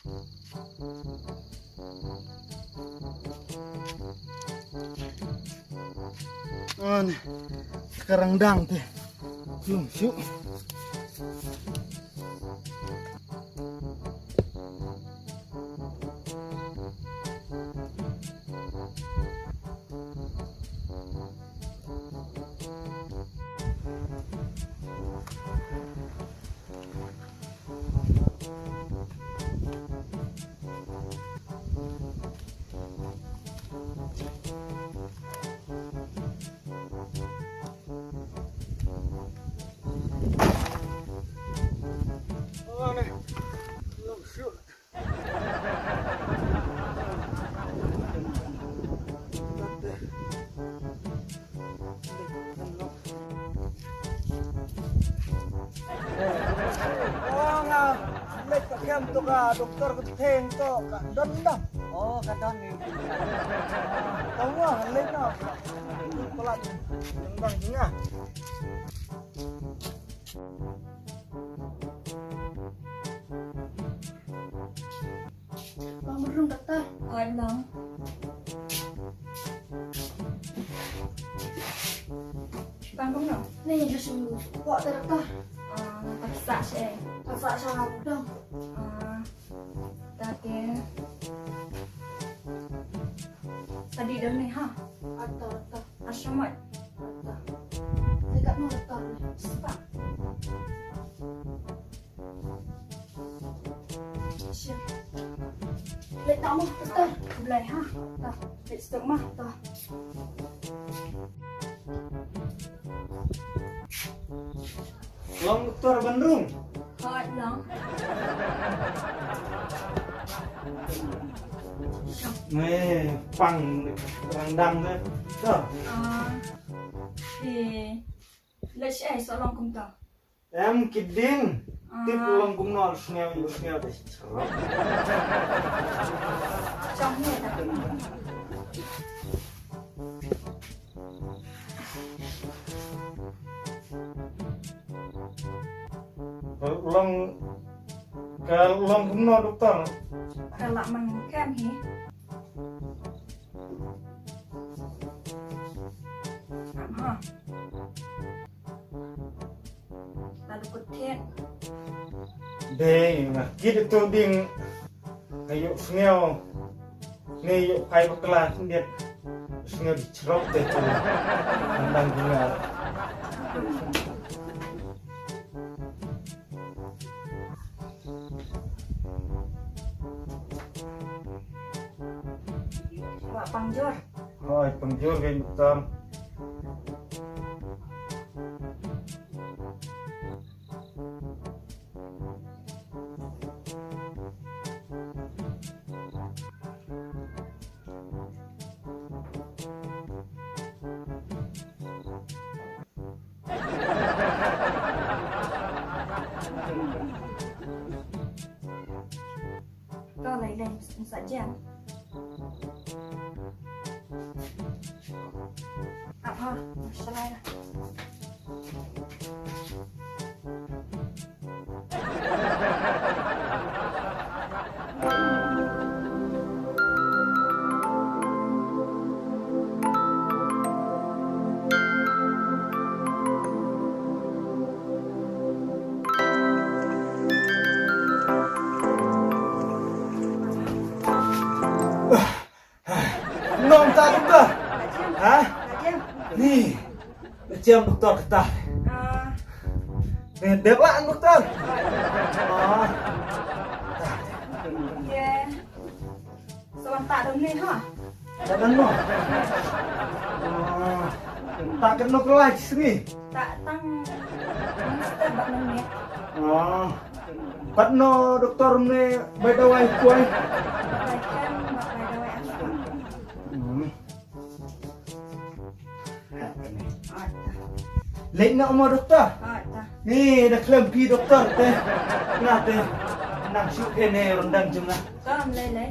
Oh, nih. Sekarang dang teh. Belum syuk. Oh, nih. Belum syuk. Kem tu ka doktor ke teng tu ka don dah. Oh, kadon ni. Tahu ah lek nak. Pelat. Tenggang tengah. Bang Merung dokter. Bang. Bang không nào? Ni dah sembuh. Kok tak dokter? Paksa siya. Paksa sama dong. Dati. Tadi daw ni ha? Ada dokter. Asyamat. Ada. Dekat no dokter. Sebab. Siap. Lek tak mau dokter. Belai ha? Dah. Let's stop mah. Dah. Long doktor Bandung. Hot lang. Nih, pang rendang tu. Dah. Thì lấy xe sợ lòng cùng tao. Em kidding. Tip long cũng nol sneo deh. Trong này là Long cũng nol dokter. kalau mình kem hí. Ha. Lalu kutian. Deh, nah gitu tuh ding. Kayu sneo. Nih yuk kayu kelas dia. Sneo dicerok deh tuh. Rendang bunga. Pak Pangjur. Oh, pengjur kayak dokter. Kau lain saja. Apa? Masalah dah. Nom tak dokter? Hah? Saja. Nih, jam dokter ketah. Nih, dewan dokter. Oh, Dia sebentar dong ni ha. tak kena. Oh, tak kena kelaj sini. Tak tang mesti bak menit. Oh, patno dokter ni bedawai kuai. Bakaikan bakai dawai asam. Lek nak mau dokter? Ada. Nih, dah klaim pi dokter teh. Nah teh, nak syuk ni rendang jumlah. Kau lelai.